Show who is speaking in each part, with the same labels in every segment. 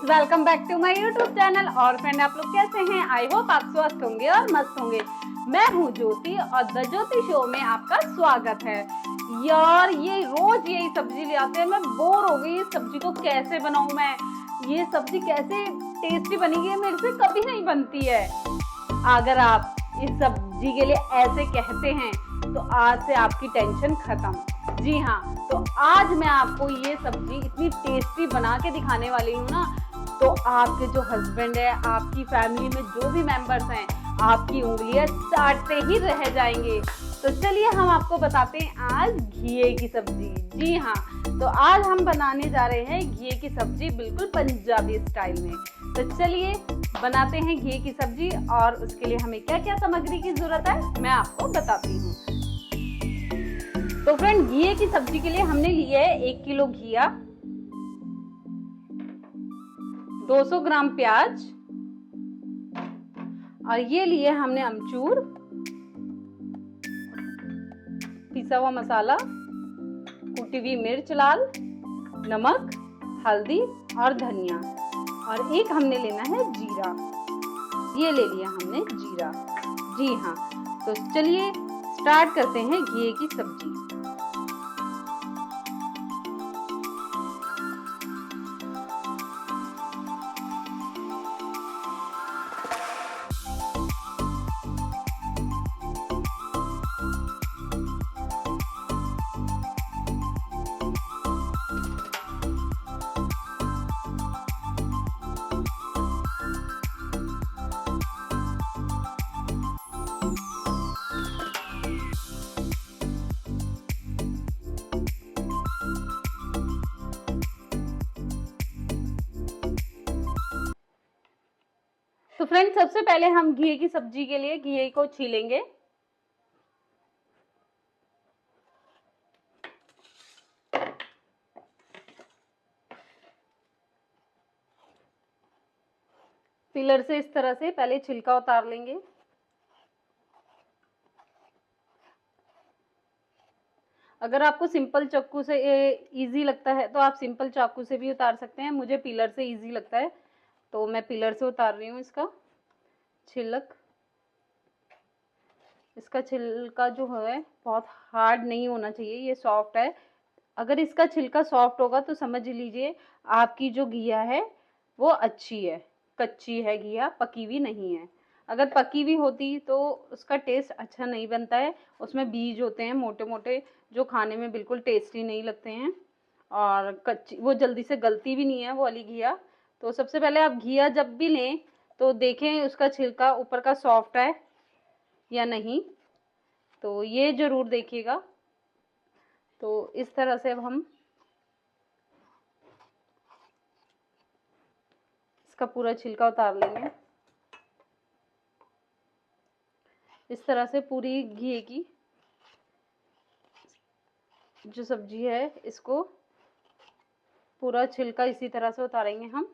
Speaker 1: Friends, welcome back to my YouTube channel. और friend, आप लोग कैसे हैं? आई होप आप स्वस्थ होंगे और मस्त होंगे। मैं हूँ ज्योति और द ज्योति शो में आपका स्वागत है। यार, ये रोज यही सब्जी ले आते हैं, मैं बोर हो गई। इस सब्जी को कैसे बनाऊं मैं? ये सब्जी कैसे टेस्टी बनेगी? मेरे से कभी नहीं बनती है। अगर आप इस सब्जी के लिए ऐसे कहते हैं तो आज से आपकी टेंशन खत्म। जी हाँ, तो आज मैं आपको ये सब्जी इतनी टेस्टी बना के दिखाने वाली हूँ ना, तो आपके जो हस्बैंड है, आपकी फैमिली में जो भी मेंबर्स हैं, आपकी उंगलियां चाटते ही रह जाएंगे। तो चलिए हम आपको बताते हैं आज घिए की सब्जी। जी हाँ, तो आज हम बनाने जा रहे हैं घिए की सब्जी बिल्कुल पंजाबी स्टाइल में। तो चलिए बनाते हैं घिए की सब्जी। और उसके लिए हमें क्या क्या सामग्री की जरूरत है मैं आपको बताती हूँ। तो फ्रेंड, घिए की सब्जी के लिए हमने लिया है 1 किलो घिया, 200 ग्राम प्याज, और ये लिए हमने अमचूर, पिसा हुआ मसाला, कुटी हुई मिर्च लाल, नमक, हल्दी और धनिया, और एक हमने लेना है जीरा। ये ले लिया हमने जीरा। जी हाँ, तो चलिए स्टार्ट करते हैं घिए की सब्जी। तो फ्रेंड, सबसे पहले हम घी की सब्जी के लिए घी को छीलेंगे। पिलर से इस तरह से पहले छिलका उतार लेंगे। अगर आपको सिंपल चाकू से इजी लगता है तो आप सिंपल चाकू से भी उतार सकते हैं। मुझे पिलर से इजी लगता है तो मैं पिलर से उतार रही हूँ इसका छिलक। इसका छिलका जो है बहुत हार्ड नहीं होना चाहिए, ये सॉफ्ट है। अगर इसका छिलका सॉफ्ट होगा तो समझ लीजिए आपकी जो घिया है वो अच्छी है। कच्ची है घिया, पकी हुई नहीं है। अगर पकी हुई होती तो उसका टेस्ट अच्छा नहीं बनता है। उसमें बीज होते हैं मोटे मोटे, जो खाने में बिल्कुल टेस्टी नहीं लगते हैं, और कच्ची वो जल्दी से गलती भी नहीं है वो वाली घिया। तो सबसे पहले आप घिया जब भी लें तो देखें उसका छिलका ऊपर का सॉफ्ट है या नहीं, तो ये जरूर देखिएगा। तो इस तरह से अब हम इसका पूरा छिलका उतार लेंगे। इस तरह से पूरी घी की जो सब्जी है इसको पूरा छिलका इसी तरह से उतारेंगे हम।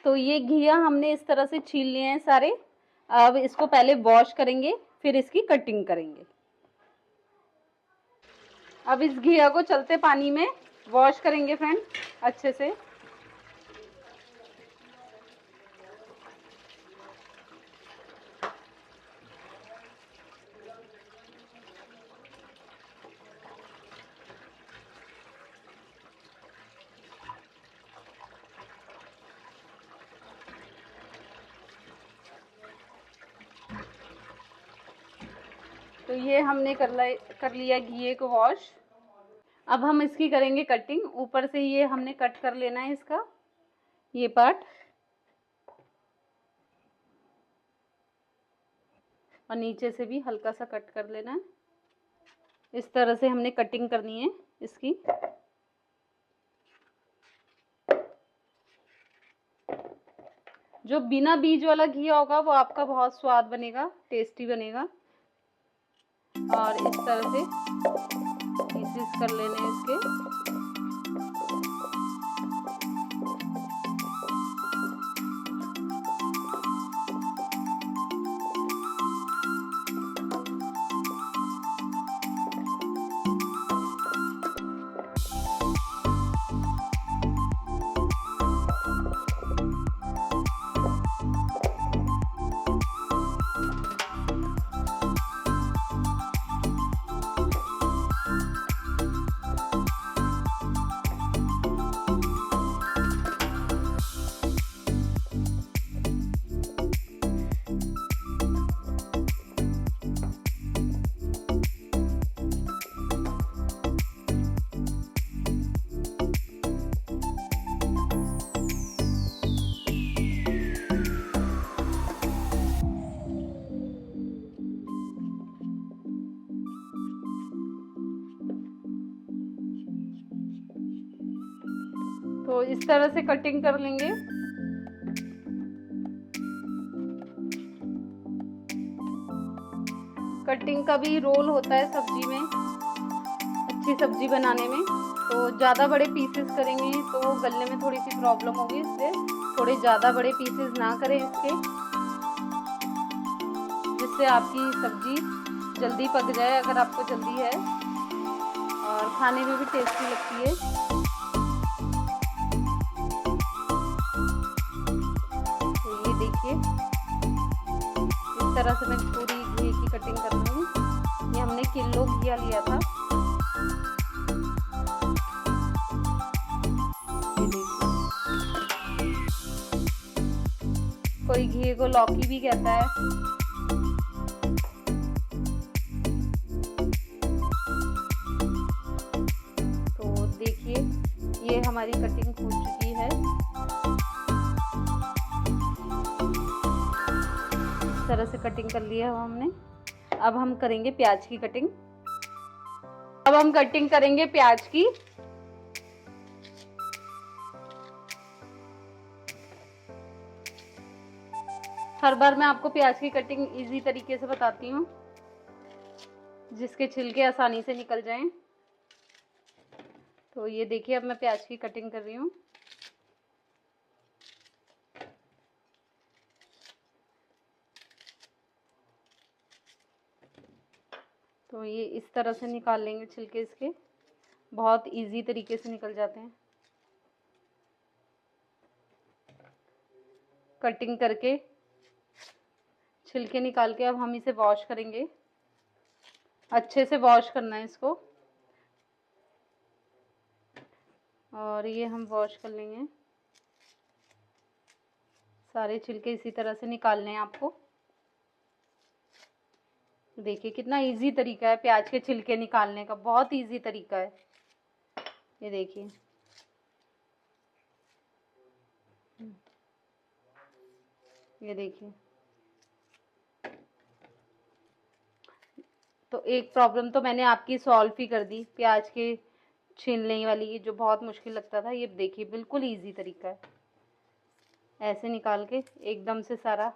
Speaker 1: तो ये घिया हमने इस तरह से छील लिए हैं सारे। अब इसको पहले वॉश करेंगे, फिर इसकी कटिंग करेंगे। अब इस घिया को चलते पानी में वॉश करेंगे फ्रेंड अच्छे से। तो ये हमने कर लिया घिए को वॉश। अब हम इसकी करेंगे कटिंग। ऊपर से ये हमने कट कर लेना है इसका ये पार्ट, और नीचे से भी हल्का सा कट कर लेना है। इस तरह से हमने कटिंग करनी है इसकी। जो बिना बीज वाला घी होगा वो आपका बहुत स्वाद बनेगा, टेस्टी बनेगा। और इस तरह से पीसेस कर लेने इसके। तो इस तरह से कटिंग कर लेंगे। कटिंग का भी रोल होता है सब्जी में, अच्छी सब्जी बनाने में। तो ज़्यादा बड़े पीसेस करेंगे तो वो गलने में थोड़ी सी प्रॉब्लम होगी, इसलिए थोड़े ज़्यादा बड़े पीसेस ना करें इसके, जिससे आपकी सब्जी जल्दी पक जाए अगर आपको जल्दी है, और खाने में भी टेस्टी लगती है। तो ये देखिए, इस तरह से मैं पूरी घी की कटिंग कर लूँगी। ये हमने किलो घिया लिया था। ये देखिए, कोई घी को लौकी भी कहता है। तो देखिए, ये हमारी कटिंग हो चुकी है। इस तरह से कटिंग कर लिया है हमने। अब हम करेंगे प्याज की कटिंग। अब हम कटिंग करेंगे प्याज की। हर बार मैं आपको प्याज की कटिंग इजी तरीके से बताती हूँ, जिसके छिलके आसानी से निकल जाएं। तो ये देखिए, अब मैं प्याज की कटिंग कर रही हूँ। तो ये इस तरह से निकाल लेंगे छिलके इसके, बहुत इजी तरीके से निकल जाते हैं। कटिंग करके छिलके निकाल के अब हम इसे वॉश करेंगे। अच्छे से वॉश करना है इसको, और ये हम वॉश कर लेंगे। सारे छिलके इसी तरह से निकालने हैं आपको। देखिए कितना इजी तरीका है प्याज के छिलके निकालने का, बहुत इजी तरीका है। ये देखिए, ये देखिए। तो एक प्रॉब्लम तो मैंने आपकी सॉल्व ही कर दी, प्याज के छीलने वाली, ये जो बहुत मुश्किल लगता था। ये देखिए, बिल्कुल इजी तरीका है। ऐसे निकाल के एकदम से सारा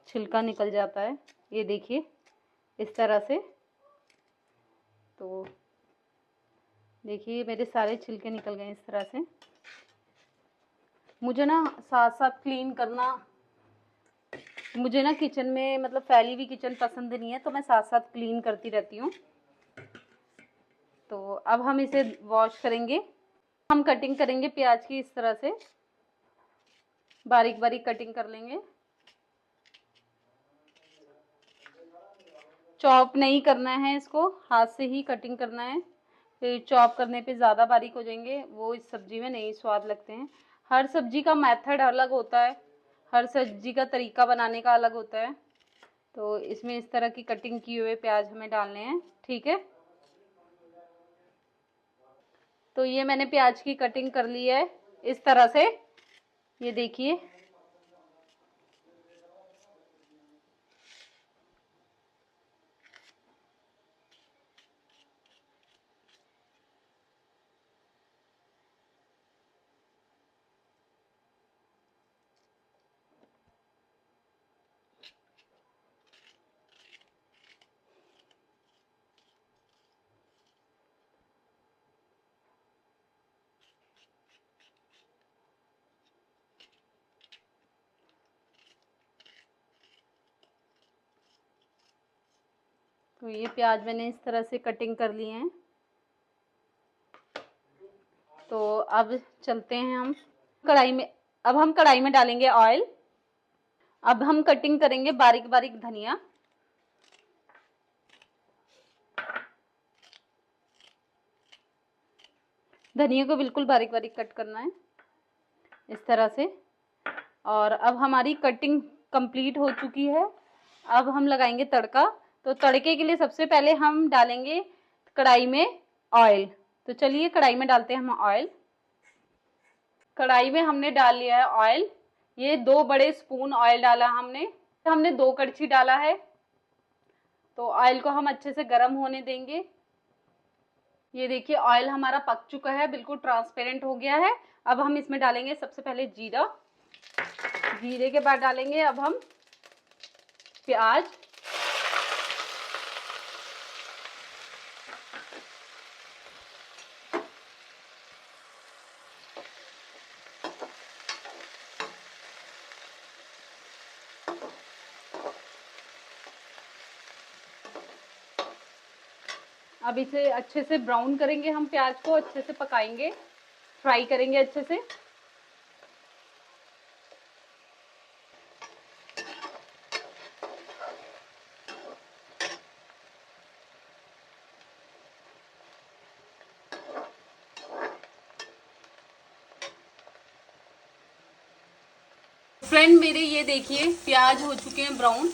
Speaker 1: छिलका निकल जाता है। ये देखिए, इस तरह से। तो देखिए, मेरे सारे छिलके निकल गए इस तरह से। मुझे ना साथ साथ क्लीन करना, मुझे ना किचन में मतलब फैली हुई किचन पसंद नहीं है, तो मैं साथ साथ क्लीन करती रहती हूँ। तो अब हम इसे वॉश करेंगे। हम कटिंग करेंगे प्याज की, इस तरह से बारीक बारीक कटिंग कर लेंगे। चॉप नहीं करना है इसको, हाथ से ही कटिंग करना है। फिर चॉप करने पे ज़्यादा बारीक हो जाएंगे, वो इस सब्जी में नहीं स्वाद लगते हैं। हर सब्जी का मेथड अलग होता है, हर सब्जी का तरीका बनाने का अलग होता है। तो इसमें इस तरह की कटिंग किए हुए प्याज हमें डालने हैं, ठीक है। तो ये मैंने प्याज की कटिंग कर ली है इस तरह से। ये देखिए, तो ये प्याज मैंने इस तरह से कटिंग कर लिए हैं। तो अब चलते हैं हम कढ़ाई में। अब हम कढ़ाई में डालेंगे ऑयल। अब हम कटिंग करेंगे बारीक बारीक धनिया। धनिया को बिल्कुल बारीक बारीक कट करना है इस तरह से। और अब हमारी कटिंग कंप्लीट हो चुकी है। अब हम लगाएंगे तड़का। तो तड़के के लिए सबसे पहले हम डालेंगे कढ़ाई में ऑयल। तो चलिए कढ़ाई में डालते हैं हम ऑयल। कढ़ाई में हमने डाल लिया है ऑयल। ये 2 बड़े स्पून ऑयल डाला हमने 2 कड़छी डाला है। तो ऑयल को हम अच्छे से गर्म होने देंगे। ये देखिए ऑयल हमारा पक चुका है, बिल्कुल ट्रांसपेरेंट हो गया है। अब हम इसमें डालेंगे सबसे पहले जीरा। जीरे के बाद डालेंगे अब हम प्याज। अब इसे अच्छे से ब्राउन करेंगे, हम प्याज को अच्छे से पकाएंगे, फ्राई करेंगे अच्छे से। फ्रेंड मेरे ये देखिए प्याज हो चुके हैं ब्राउन।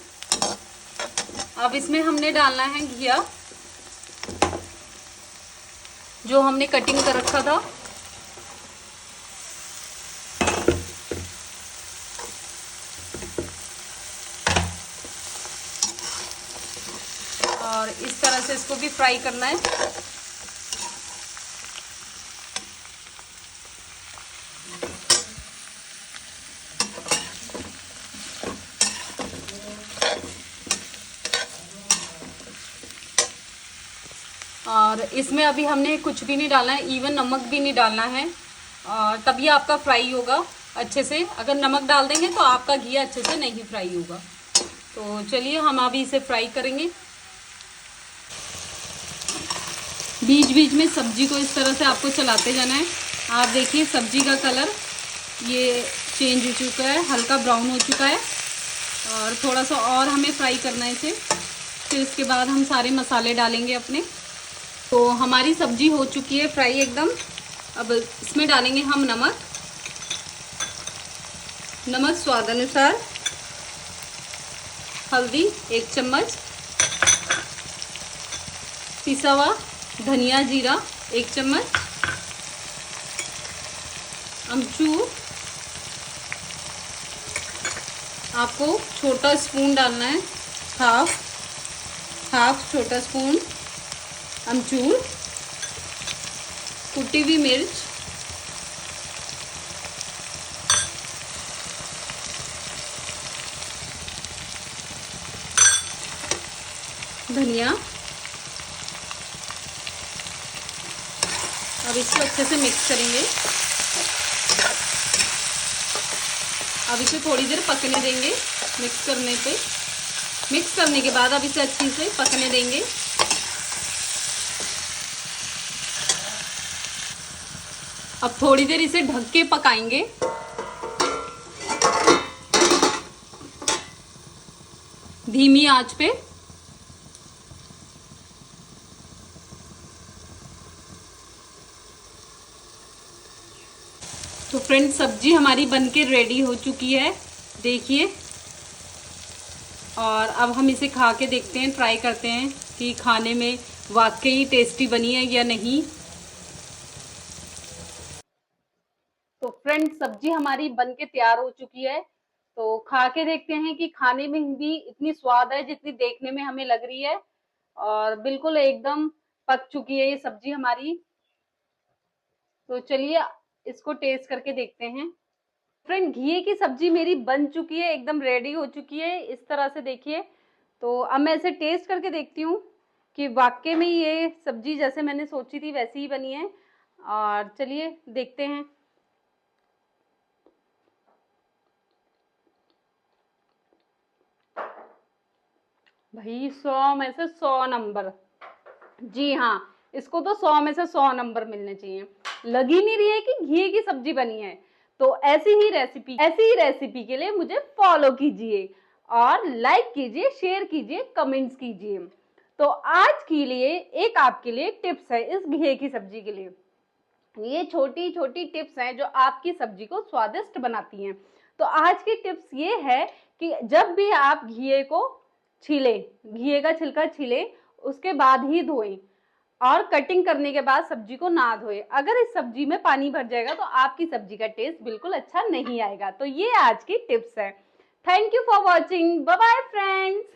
Speaker 1: अब इसमें हमने डालना है घिया जो हमने कटिंग कर रखा था। और इस तरह से इसको भी फ्राई करना है। और इसमें अभी हमने कुछ भी नहीं डालना है, इवन नमक भी नहीं डालना है, और तभी आपका फ्राई होगा अच्छे से। अगर नमक डाल देंगे तो आपका घी अच्छे से नहीं फ्राई होगा। तो चलिए हम अभी इसे फ्राई करेंगे। बीच बीच में सब्जी को इस तरह से आपको चलाते जाना है। आप देखिए सब्जी का कलर ये चेंज हो चुका है, हल्का ब्राउन हो चुका है, और थोड़ा सा और हमें फ्राई करना है इसे। फिर इसके बाद हम सारे मसाले डालेंगे अपने। तो हमारी सब्जी हो चुकी है फ्राई एकदम। अब इसमें डालेंगे हम नमक। नमक स्वाद अनुसार, हल्दी 1 चम्मच, पिसा हुआ धनिया जीरा 1 चम्मच, अमचूर आपको छोटा स्पून डालना है, हाफ छोटा स्पून अमचूर, कुटी हुई मिर्च, धनिया। अब इसको अच्छे से मिक्स करेंगे। अब इसे थोड़ी देर पकने देंगे। मिक्स करने के बाद अब इसे अच्छे से पकने देंगे। अब थोड़ी देर इसे ढक के पकाएंगे। धीमी आंच पे। तो फ्रेंड्स सब्जी हमारी बनके रेडी हो चुकी है, देखिए। और अब हम इसे खा के देखते हैं, ट्राई करते हैं कि खाने में वाकई टेस्टी बनी है या नहीं। तो फ्रेंड्स सब्जी हमारी बनके तैयार हो चुकी है। तो खा के देखते हैं कि खाने में भी इतनी स्वाद है जितनी देखने में हमें लग रही है। और बिल्कुल एकदम पक चुकी है ये सब्जी हमारी। तो चलिए इसको टेस्ट करके देखते हैं। फ्रेंड घी की सब्जी मेरी बन चुकी है, एकदम रेडी हो चुकी है इस तरह से, देखिए। तो अब मैं इसे टेस्ट करके देखती हूँ कि वाकई में ये सब्जी जैसे मैंने सोची थी वैसी ही बनी है। और चलिए देखते हैं। भाई 100 में से 100 नंबर। जी हाँ, इसको तो 100 में से 100 नंबर मिलने चाहिए। लग ही नहीं रही है कि घी की सब्जी बनी है। तो ऐसी ही रेसिपी के लिए मुझे फॉलो कीजिए और लाइक कीजिए, शेयर कीजिए, कमेंट्स कीजिए। तो आज के लिए एक आपके लिए टिप्स है इस घी की सब्जी के लिए। ये छोटी छोटी टिप्स हैं जो आपकी सब्जी को स्वादिष्ट बनाती हैं। तो आज की टिप्स ये है कि जब भी आप घी को छीलें, घी का छिलका छीलें, उसके बाद ही धोएं, और कटिंग करने के बाद सब्जी को ना धोएं। अगर इस सब्जी में पानी भर जाएगा तो आपकी सब्जी का टेस्ट बिल्कुल अच्छा नहीं आएगा। तो ये आज की टिप्स है। Thank you for watching. Bye bye friends.